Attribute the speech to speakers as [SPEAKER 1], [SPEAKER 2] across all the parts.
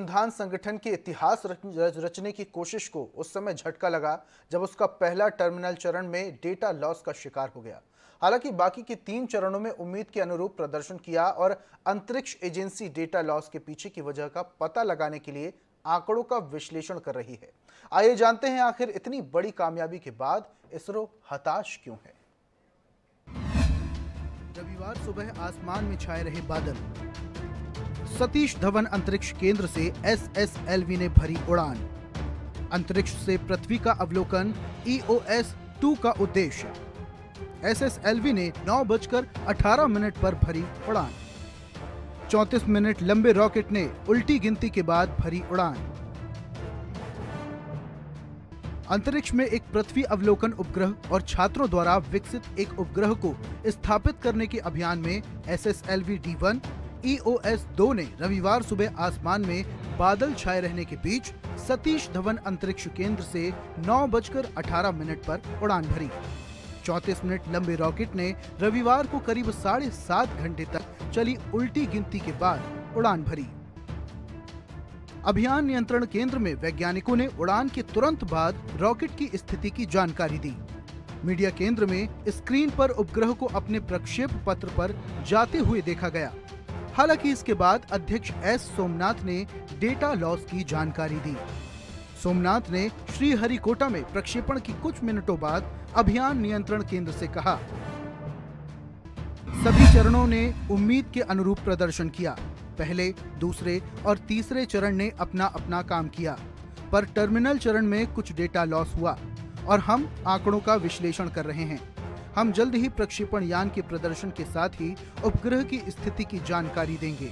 [SPEAKER 1] अनुसंधान संगठन के इतिहास रचने की कोशिश को उस समय झटका लगा जब उसका पहला टर्मिनल चरण में डेटा लॉस का शिकार हो गया। हालांकि बाकी के 3 चरणों में उम्मीद के अनुरूप प्रदर्शन किया और अंतरिक्ष एजेंसी डेटा लॉस के पीछे की वजह का पता लगाने के लिए आंकड़ों का विश्लेषण कर रही है। आइए जानते हैं आखिर इतनी बड़ी कामयाबी के बाद इसरो हताश क्यों है। रविवार सुबह आसमान में छाए रहे बादल। सतीश धवन अंतरिक्ष केंद्र से SSLV ने भरी उड़ान। अंतरिक्ष से पृथ्वी का अवलोकन EOS-2 का उद्देश्य। SSLV ने 9:18 पर भरी उड़ान। 34 मिनट लंबे रॉकेट ने उल्टी गिनती के बाद भरी उड़ान। अंतरिक्ष में एक पृथ्वी अवलोकन उपग्रह और छात्रों द्वारा विकसित एक उपग्रह को स्थापित करने के अभियान में SSLV-D1 EOS-2 ने रविवार सुबह आसमान में बादल छाए रहने के बीच सतीश धवन अंतरिक्ष केंद्र से 9:18 पर उड़ान भरी। 34 मिनट लंबे रॉकेट ने रविवार को करीब 7.5 घंटे तक चली उल्टी गिनती के बाद उड़ान भरी। अभियान नियंत्रण केंद्र में वैज्ञानिकों ने उड़ान के तुरंत बाद रॉकेट की स्थिति की जानकारी दी। मीडिया केंद्र में स्क्रीन पर उपग्रह को अपने प्रक्षेप पत्र पर जाते हुए देखा गया। हालांकि इसके बाद अध्यक्ष S सोमनाथ ने डेटा लॉस की जानकारी दी। सोमनाथ ने श्रीहरिकोटा में प्रक्षेपण की कुछ मिनटों बाद अभियान नियंत्रण केंद्र से कहा, सभी चरणों ने उम्मीद के अनुरूप प्रदर्शन किया। पहले, दूसरे और तीसरे चरण ने अपना अपना काम किया, पर टर्मिनल चरण में कुछ डेटा लॉस हुआ और हम आंकड़ों का विश्लेषण कर रहे हैं। हम जल्द ही प्रक्षेपण यान के प्रदर्शन के साथ ही उपग्रह की स्थिति की जानकारी देंगे।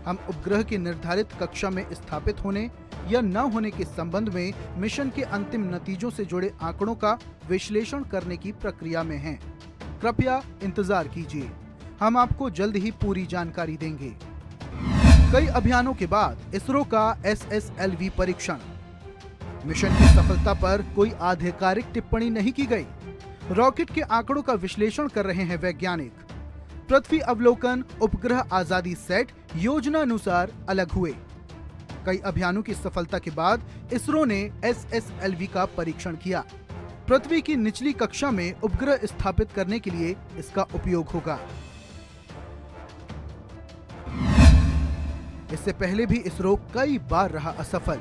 [SPEAKER 1] हम उपग्रह के निर्धारित कक्षा में स्थापित होने या न होने के संबंध में मिशन के अंतिम नतीजों से जुड़े आंकड़ों का विश्लेषण करने की प्रक्रिया में हैं। कृपया इंतजार कीजिए, हम आपको जल्द ही पूरी जानकारी देंगे। कई अभियानों के बाद इसरो का SSLV परीक्षण। मिशन की सफलता पर कोई आधिकारिक टिप्पणी नहीं की गई। रॉकेट के आंकड़ों का विश्लेषण कर रहे हैं वैज्ञानिक। पृथ्वी अवलोकन उपग्रह आजादी सेट योजना अनुसार अलग हुए। कई अभियानों की सफलता के बाद इसरो ने SSLV का परीक्षण किया। पृथ्वी की निचली कक्षा में उपग्रह स्थापित करने के लिए इसका उपयोग होगा। इससे पहले भी इसरो कई बार रहा असफल।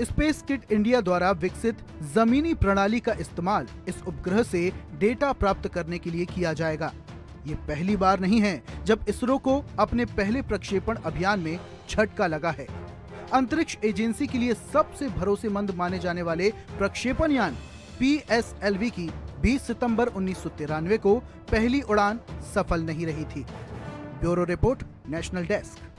[SPEAKER 1] स्पेस किट इंडिया द्वारा विकसित जमीनी प्रणाली का इस्तेमाल इस उपग्रह से डेटा प्राप्त करने के लिए किया जाएगा। ये पहली बार नहीं है जब इसरो को अपने पहले प्रक्षेपण अभियान में झटका लगा है। अंतरिक्ष एजेंसी के लिए सबसे भरोसेमंद माने जाने वाले प्रक्षेपण यान PSLV की 20 सितंबर 1993 को पहली उड़ान सफल नहीं रही थी। Bureau report, national desk.